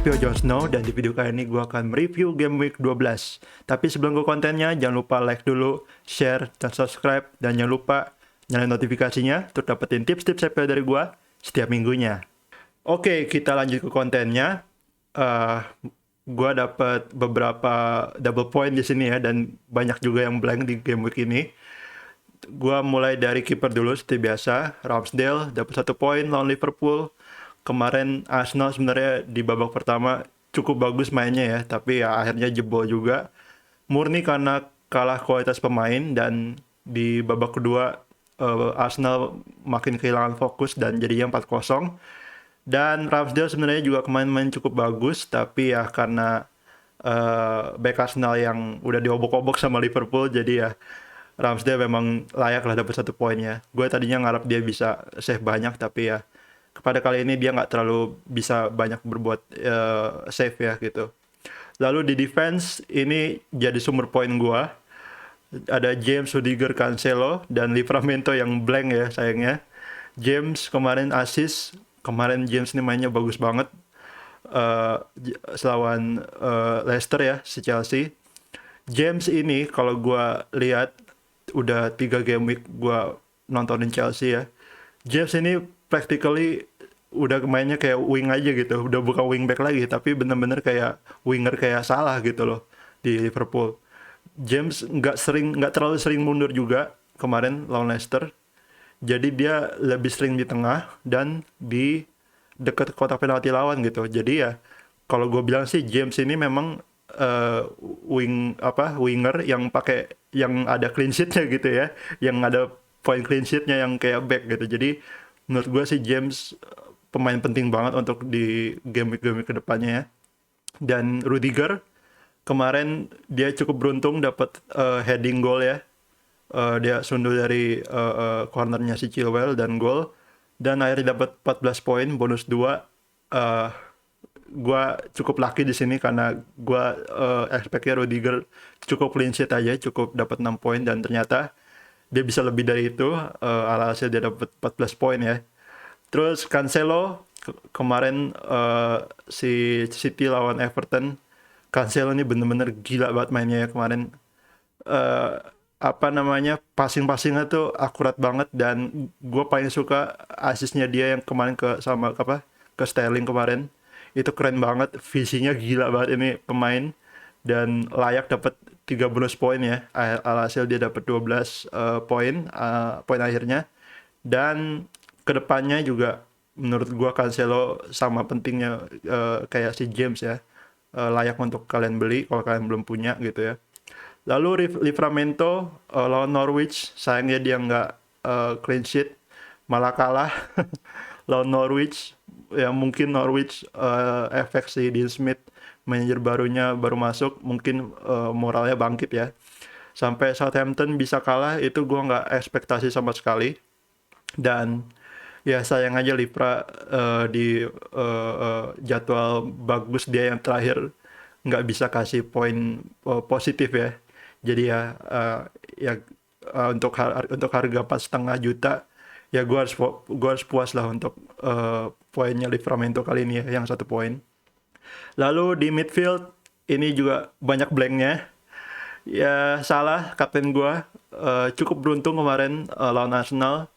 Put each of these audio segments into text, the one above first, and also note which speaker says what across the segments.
Speaker 1: Pio Jon Snow, dan di video kali ini gue akan mereview Game Week 12. Tapi sebelum ke kontennya, jangan lupa like dulu, share, dan subscribe. Dan jangan lupa nyalain notifikasinya untuk dapetin tips-tips CPL dari gue setiap minggunya. Oke, kita lanjut ke kontennya. Gue dapet beberapa double point di sini ya, dan banyak juga yang blank di Game Week ini. Gua mulai dari kiper dulu seperti biasa. Ramsdale dapat 1 poin lawan Liverpool. Kemarin Arsenal sebenarnya di babak pertama cukup bagus mainnya ya, tapi ya akhirnya jebol juga. Murni karena kalah kualitas pemain, dan di babak kedua Arsenal makin kehilangan fokus dan jadinya 4-0. Dan Ramsdale sebenarnya juga kemarin main cukup bagus, tapi ya karena back Arsenal yang udah diobok-obok sama Liverpool, jadi ya Ramsdale memang layak lah dapat 1 poinnya. Gue tadinya ngarep dia bisa save banyak, tapi ya kepada kali ini dia nggak terlalu bisa banyak berbuat save ya gitu. Lalu di defense ini jadi sumber poin gue. Ada James, Rudiger, Cancelo, dan Livramento yang blank ya sayangnya. James kemarin assist. Kemarin James ini mainnya bagus banget. Selawan Leicester ya, si Chelsea. James ini kalau gue lihat udah 3 game week gue nontonin Chelsea ya. James ini practically udah mainnya kayak wing aja gitu, udah bukan wingback lagi, tapi bener-bener kayak winger kayak Salah gitu loh di Liverpool. James nggak terlalu sering mundur juga kemarin lawan Leicester, jadi dia lebih sering di tengah dan di dekat kotak penalti lawan gitu. Jadi ya kalau gue bilang sih James ini memang eh, winger yang pakai yang ada clean sheetnya gitu ya, yang ada point clean sheetnya yang kayak back gitu. Jadi menurut gue sih James pemain penting banget untuk di game week kedepannya ya. Dan Rudiger kemarin dia cukup beruntung dapat heading goal ya. Dia sundul dari cornernya si Chilwell dan gol, dan akhirnya dapat 14 poin bonus 2. Gua cukup lucky di sini karena gua expect-nya Rudiger cukup clean sheet aja, cukup dapat 6 poin, dan ternyata dia bisa lebih dari itu. Alhasil dia dapat 14 poin ya. Terus Cancelo kemarin si City lawan Everton, Cancelo ini bener-bener gila banget mainnya ya kemarin. eh Passing-passingnya tuh akurat banget, dan gue paling suka asisnya dia yang kemarin ke Sterling kemarin. Itu keren banget, visinya gila banget ini pemain, dan layak dapat 3 bonus poin ya. Alhasil dia dapat 12 poin, poin akhirnya. Dan kedepannya juga menurut gua Cancelo sama pentingnya kayak si James ya. Layak untuk kalian beli kalau kalian belum punya gitu ya. Lalu Livramento lawan Norwich, sayangnya dia nggak clean sheet, malah kalah lawan Norwich. Ya mungkin Norwich efek si Dean Smith, manajer barunya baru masuk, mungkin moralnya bangkit ya. Sampai Southampton bisa kalah itu gue nggak ekspektasi sama sekali. Dan ya sayang aja Livra di jadwal bagus dia yang terakhir nggak bisa kasih poin positif ya. Jadi ya ya untuk harga 4,5 juta ya gue harus puas lah untuk poinnya Livramento kali ini ya, yang 1 poin. Lalu di midfield ini juga banyak blanknya. Ya Salah, kapten gue, cukup beruntung kemarin lawan Arsenal.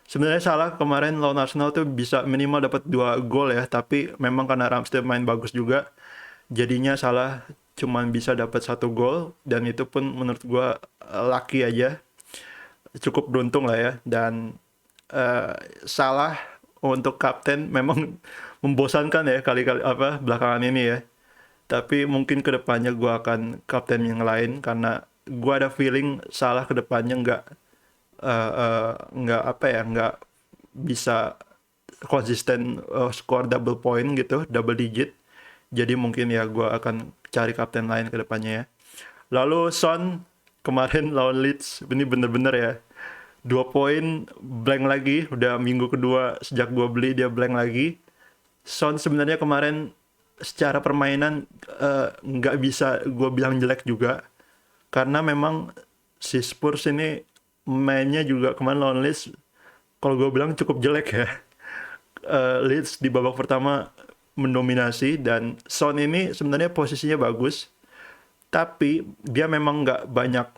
Speaker 1: Sebenarnya Salah kemarin lawan Arsenal tuh bisa minimal dapat 2 gol ya, tapi memang karena Ramsdale main bagus juga, jadinya Salah cuman bisa dapat 1 gol, dan itu pun menurut gue lucky aja, cukup beruntung lah ya. Dan eh, Salah untuk kapten memang membosankan ya kali-kali belakangan ini ya. Tapi mungkin kedepannya gue akan kapten yang lain, karena gue ada feeling Salah kedepannya nggak bisa konsisten skor double point gitu, double digit. Jadi mungkin ya gue akan cari kapten lain ke depannya ya. Lalu Son kemarin lawan Leeds ini bener-bener ya, 2 poin blank lagi. Udah minggu kedua sejak gue beli dia blank lagi. Son sebenarnya kemarin secara permainan nggak bisa gue bilang jelek juga, karena memang si Spurs ini mainnya juga kemarin lawan Leeds kalau gue bilang cukup jelek ya. Leeds di babak pertama mendominasi, dan Son ini sebenarnya posisinya bagus, tapi dia memang nggak banyak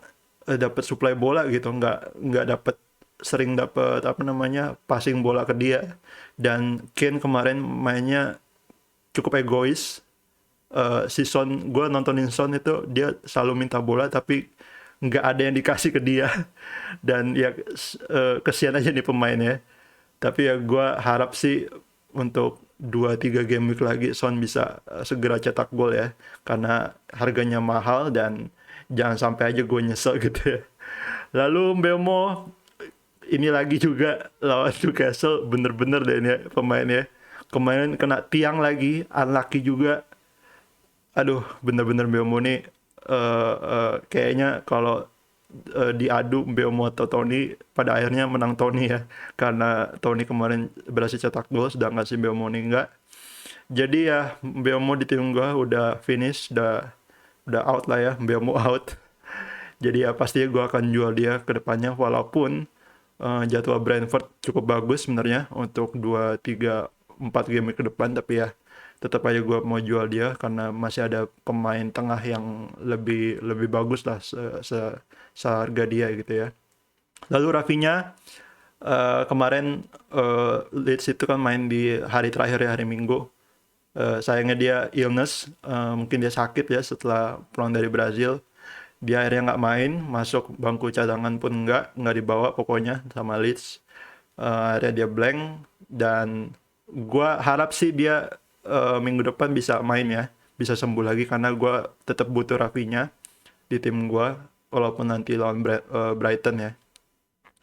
Speaker 1: dapat suplai bola gitu, nggak dapat sering dapat apa namanya passing bola ke dia. Dan Kane kemarin mainnya cukup egois. Si Son, gue nontonin Son itu dia selalu minta bola tapi nggak ada yang dikasih ke dia. Dan ya kesian aja nih pemainnya. Tapi ya gue harap sih untuk 2-3 game week lagi Son bisa segera cetak gol ya, karena harganya mahal dan jangan sampai aja gue nyesel gitu ya. Lalu Mbeumo ini lagi juga lawan Newcastle, bener-bener deh ini ya, pemainnya kemarin kena tiang lagi, unlucky juga. Aduh, bener-bener Mbeumo nih kayaknya kalau diadu Mbeumo atau Tony, pada akhirnya menang Tony ya, karena Tony kemarin berhasil cetak gol sedangkan si Mbeumo nih enggak. Jadi ya Mbeumo di tim gua udah finish, udah out lah ya, Mbeumo out. Jadi ya pastinya gua akan jual dia ke depannya, walaupun jadwal Brentford cukup bagus sebenarnya untuk 2, 3, 4 game ke depan, tapi ya tetap aja gue mau jual dia karena masih ada pemain tengah yang lebih lebih bagus lah seharga dia gitu ya. Lalu Rafinha kemarin Leeds itu kan main di hari terakhir ya, hari Minggu. Sayangnya dia illness, mungkin dia sakit ya setelah pulang dari Brazil. Dia akhirnya nggak main, masuk bangku cadangan pun nggak dibawa pokoknya sama Leeds. Akhirnya dia blank, dan gua harap sih dia minggu depan bisa main ya, bisa sembuh lagi, karena gua tetap butuh Rafinha di tim gua walaupun nanti lawan Brighton ya.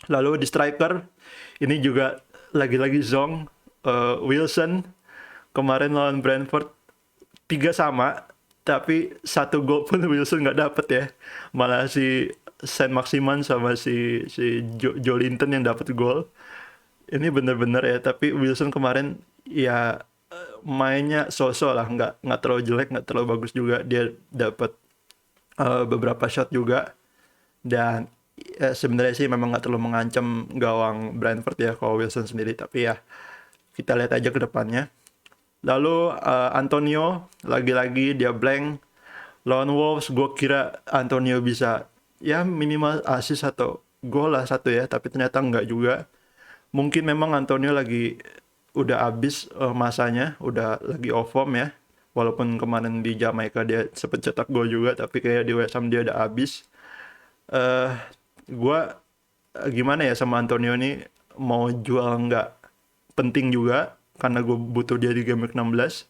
Speaker 1: Lalu di striker ini juga lagi-lagi Zong, Wilson kemarin lawan Brentford 3-3, tapi 1 gol pun Wilson nggak dapet ya, malah si Saint Maximin sama si Joelinton yang dapet gol. Ini bener-bener ya, tapi Wilson kemarin ya mainnya so-so lah, nggak terlalu jelek, nggak terlalu bagus juga. Dia dapat beberapa shot juga, dan sebenarnya sih memang nggak terlalu mengancam gawang Brentford ya kalau Wilson sendiri, tapi ya kita lihat aja ke depannya. Lalu Antonio lagi-lagi dia blank lawan Wolves. Gue kira Antonio bisa ya minimal assist atau gol lah satu ya, tapi ternyata enggak juga. Mungkin memang Antonio lagi udah habis masanya, udah lagi off form ya. Walaupun kemarin di Jamaika dia sempet cetak gol juga, tapi kayak di West Ham dia udah habis. eh gue gimana ya sama Antonio nih, mau jual nggak penting juga karena gue butuh dia di game week 16.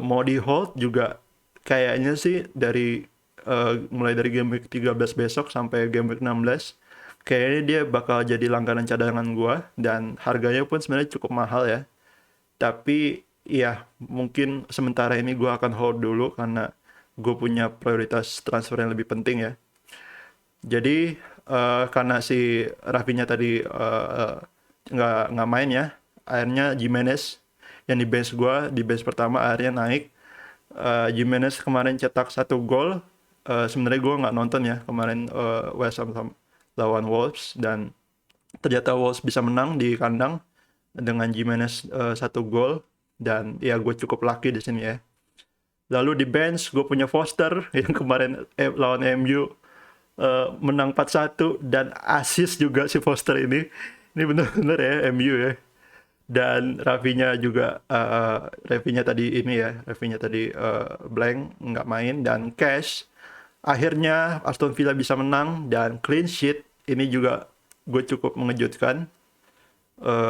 Speaker 1: Mau di hold juga kayaknya sih dari mulai dari game week 13 besok sampai game week 16 kayaknya dia bakal jadi langganan cadangan gue, dan harganya pun sebenarnya cukup mahal ya. Tapi ya mungkin sementara ini gue akan hold dulu karena gue punya prioritas transfer yang lebih penting ya. Jadi karena si Rafinha tadi nggak main ya, akhirnya Jimenez yang di bench gue, di bench pertama akhirnya naik. Jimenez kemarin cetak 1 gol. Sebenarnya gue nggak nonton ya kemarin West Ham lawan Wolves, dan ternyata Wolves bisa menang di kandang dengan Jimenez 1 gol, dan ya gue cukup lucky di sini ya. Lalu di bench gue punya Foster yang kemarin lawan MU menang 4-1, dan assist juga si Foster ini. Ini bener-bener ya MU ya. Dan Rafinha juga Rafinha tadi blank nggak main, dan Cash akhirnya Aston Villa bisa menang dan clean sheet. Ini juga gue cukup mengejutkan,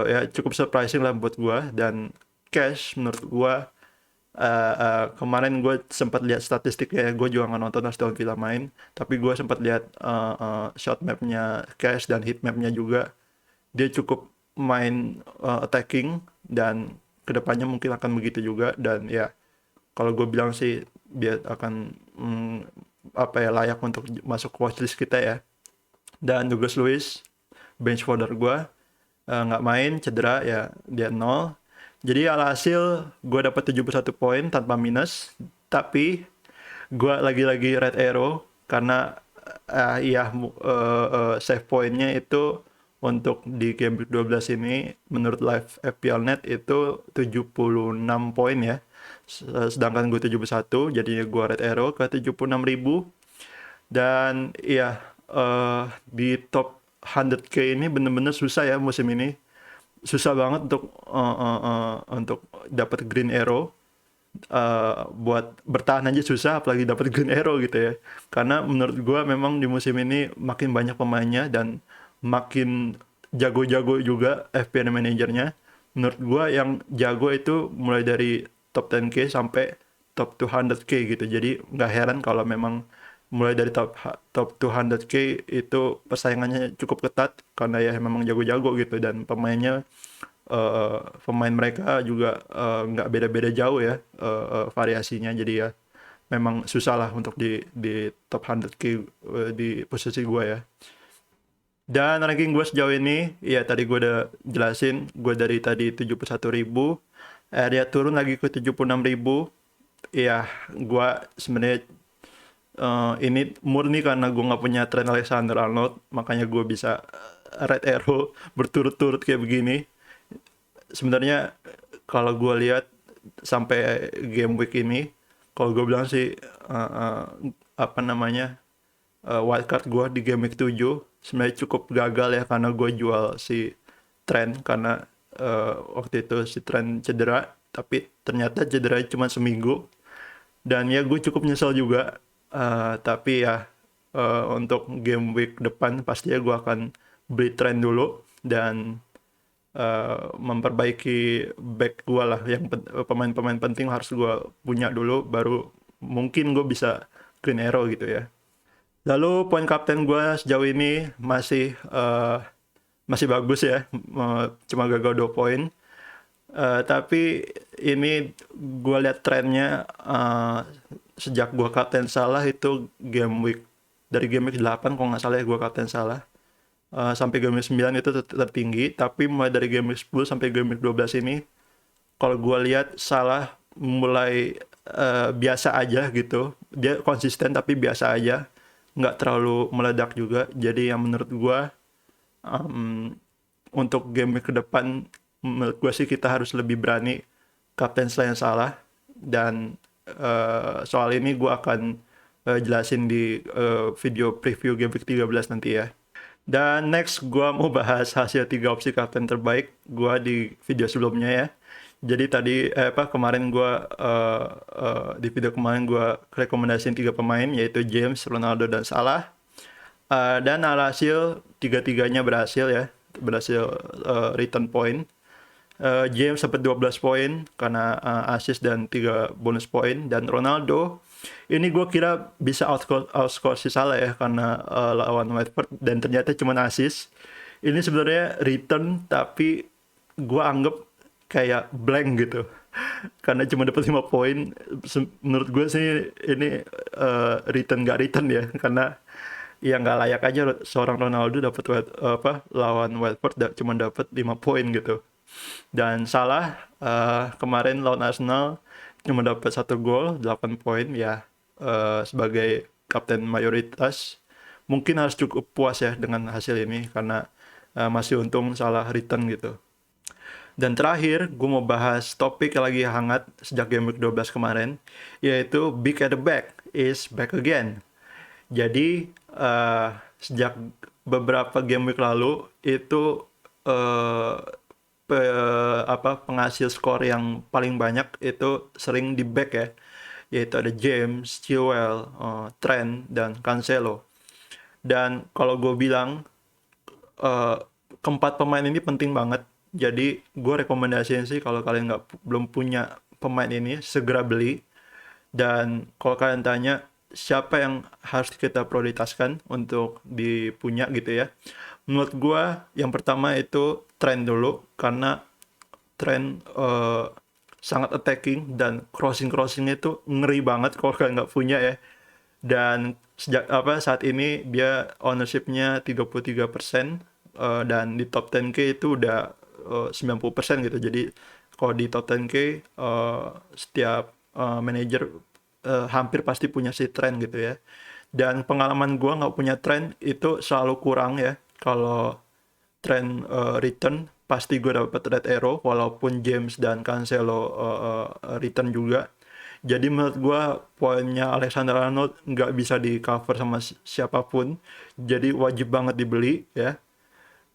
Speaker 1: ya cukup surprising lah buat gue. Dan Cash menurut gue kemarin gue sempat lihat statistiknya, gue juga nggak nonton Aston Villa main, tapi gue sempat lihat shot mapnya Cash dan hit mapnya juga. Dia cukup main attacking, dan kedepannya mungkin akan begitu juga. Dan ya kalau gue bilang sih dia akan layak untuk masuk watchlist kita ya. Dan Douglas Luiz bench fodder gue nggak main, cedera ya, dia 0. Jadi alhasil gue dapat 71 poin tanpa minus, tapi gue lagi-lagi red arrow karena save pointnya itu untuk di game week 12 ini menurut live FPL Net itu 76 poin ya. Sedangkan gue 71, jadinya gue red arrow ke 76.000. Dan iya, di top 100k ini bener-bener susah ya musim ini. Susah banget untuk dapat green arrow. Buat bertahan aja susah, apalagi dapat green arrow gitu ya. Karena menurut gua memang di musim ini makin banyak pemainnya dan makin jago-jago juga FPL manajernya. Menurut gua yang jago itu mulai dari top 10k sampai top 200k gitu. Jadi nggak heran kalau memang mulai dari top 200k itu persaingannya cukup ketat karena ya memang jago-jago gitu, dan pemain mereka juga nggak beda-beda jauh ya variasinya. Jadi ya memang susah lah untuk di top 100k di posisi gue ya. Dan ranking gue sejauh ini ya tadi gue udah jelasin, gue dari tadi 71.000, dia turun lagi ke 76.000. Ya gue sebenarnya ini murni karena gue nggak punya Trent Alexander-Arnold, makanya gue bisa red arrow berturut-turut kayak begini. Sebenarnya kalau gue lihat sampai game week ini, kalau gue bilang sih apa namanya, wildcard gue di game week 7 sebenarnya cukup gagal ya, karena gue jual si Trent karena waktu itu si Trent cedera, tapi ternyata cederanya cuma seminggu, dan ya gue cukup nyesel juga. Tapi ya untuk game week depan pastinya gue akan beli Trent dulu dan memperbaiki back gue lah, yang pemain-pemain penting harus gue punya dulu, baru mungkin gue bisa clean arrow gitu ya. Lalu poin kapten gue sejauh ini masih bagus ya, cuma gagal 2 poin. Tapi ini gue lihat trennya sejak gue kapten salah itu dari game week 8 kalau nggak salah ya gue kapten salah. Sampai game week 9 itu tertinggi, tapi mulai dari game week 10 sampai game week 12 ini kalau gue lihat salah mulai biasa aja gitu. Dia konsisten tapi biasa aja, nggak terlalu meledak juga. Jadi yang menurut gue untuk game week ke depan, menurut gue sih kita harus lebih berani kapten selain salah. Dan soal ini gue akan jelasin di video preview game week 13 nanti ya. Dan next gue mau bahas hasil 3 opsi kapten terbaik gue di video sebelumnya ya. Jadi tadi kemarin gue di video kemarin gue rekomendasiin 3 pemain, yaitu James, Ronaldo, dan Salah. Dan alhasil tiga-tiganya berhasil return point. James dapat 12 poin karena assist dan 3 bonus poin, dan Ronaldo ini gue kira bisa outscore si Salah ya karena lawan Watford, dan ternyata cuma assist. Ini sebenarnya return tapi gue anggap kayak blank gitu karena cuma dapat 5 poin. Menurut gue sih ini return gak return ya, karena ya nggak layak aja seorang Ronaldo dapat lawan Watford cuma dapat 5 poin gitu. Dan Salah kemarin lawan Arsenal cuma dapat 1 gol, 8 poin ya. Sebagai kapten mayoritas mungkin harus cukup puas ya dengan hasil ini, karena masih untung Salah return gitu. Dan terakhir, gue mau bahas topik yang lagi hangat sejak game week 12 kemarin, yaitu Big at the Back is back again. Jadi, sejak beberapa game week lalu, itu penghasil skor yang paling banyak itu sering di back ya, yaitu ada James, Chilwell, Trent, dan Cancelo. Dan kalau gue bilang keempat pemain ini penting banget. Jadi gue rekomendasiin sih kalau kalian belum punya pemain ini, segera beli. Dan kalau kalian tanya siapa yang harus kita prioritaskan untuk dipunya gitu ya, menurut gue yang pertama itu Trent dulu, karena Trent sangat attacking dan crossingnya itu ngeri banget kalau kalian nggak punya ya. Dan saat ini dia ownershipnya 33%, dan di top 10k itu udah 90% gitu. Jadi kalau di top 10k setiap manajer hampir pasti punya si Trent gitu ya. Dan pengalaman gue nggak punya Trent itu selalu kurang ya kalau return, pasti gue dapat red arrow, walaupun James dan Cancelo return juga. Jadi menurut gue poinnya Alexander Arnold nggak bisa di cover sama siapapun, jadi wajib banget dibeli ya.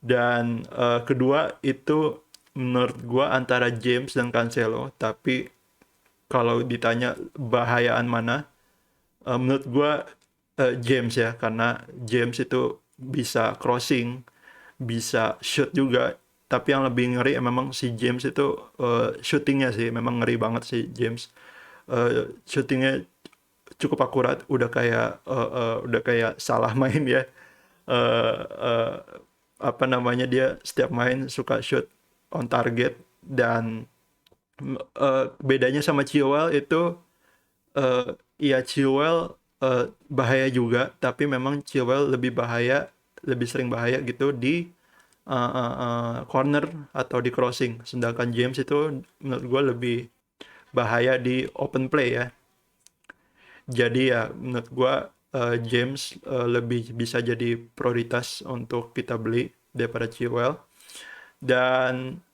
Speaker 1: Dan kedua itu menurut gue antara James dan Cancelo, tapi kalau ditanya bahayaan mana, menurut gue James ya, karena James itu bisa crossing, bisa shoot juga. Tapi yang lebih ngeri memang si James itu shootingnya sih, memang ngeri banget si James. Shootingnya cukup akurat, udah kayak salah main ya. Eh, eh, Apa namanya, dia setiap main suka shoot on target. Dan bedanya sama Chilwell itu, ya Chilwell bahaya juga, tapi memang Chilwell lebih sering bahaya gitu di corner atau di crossing, sedangkan James itu menurut gue lebih bahaya di open play ya. Jadi ya menurut gue James lebih bisa jadi prioritas untuk kita beli daripada Chilwell. Dan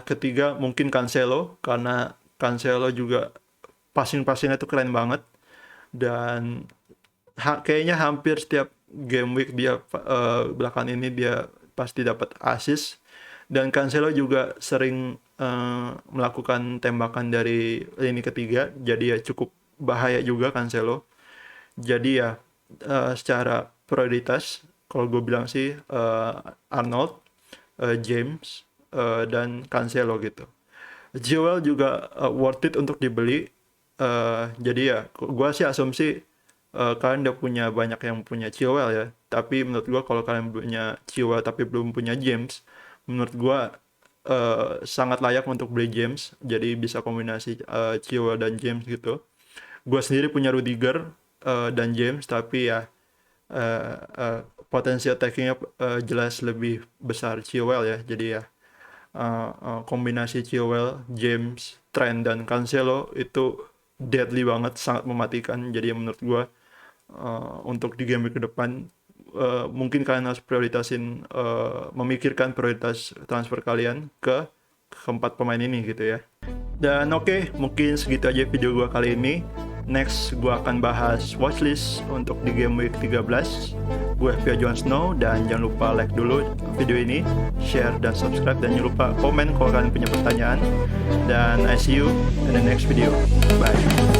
Speaker 1: ketiga mungkin Cancelo, karena Cancelo juga passing-passingnya tuh keren banget. Dan kayaknya hampir setiap game week dia belakangan ini dia pasti dapat assist. Dan Cancelo juga sering melakukan tembakan dari lini ketiga, jadi ya cukup bahaya juga Cancelo. Jadi ya secara prioritas kalau gue bilang sih Arnold, James, dan Cancelo gitu. Chilwell juga worth it untuk dibeli. Jadi ya gue sih asumsi kalian udah punya banyak yang punya Chilwell ya. Tapi menurut gue kalau kalian punya Chilwell tapi belum punya James, menurut gue sangat layak untuk beli James. Jadi bisa kombinasi Chilwell dan James gitu. Gue sendiri punya Rudiger dan James, tapi ya potensi attackingnya jelas lebih besar Chilwell ya. Jadi ya kombinasi Chilwell, James, Trent, dan Cancelo itu deadly banget, sangat mematikan. Jadi menurut gue untuk di game ke depan mungkin kalian harus memikirkan prioritas transfer kalian ke keempat pemain ini gitu ya. Dan oke, mungkin segitu aja video gue kali ini. Next, gue akan bahas watchlist untuk di game week 13. Gue FPA Jon Snow, dan jangan lupa like dulu video ini, share dan subscribe, dan jangan lupa komen kalau kalian punya pertanyaan. Dan I see you in the next video. Bye.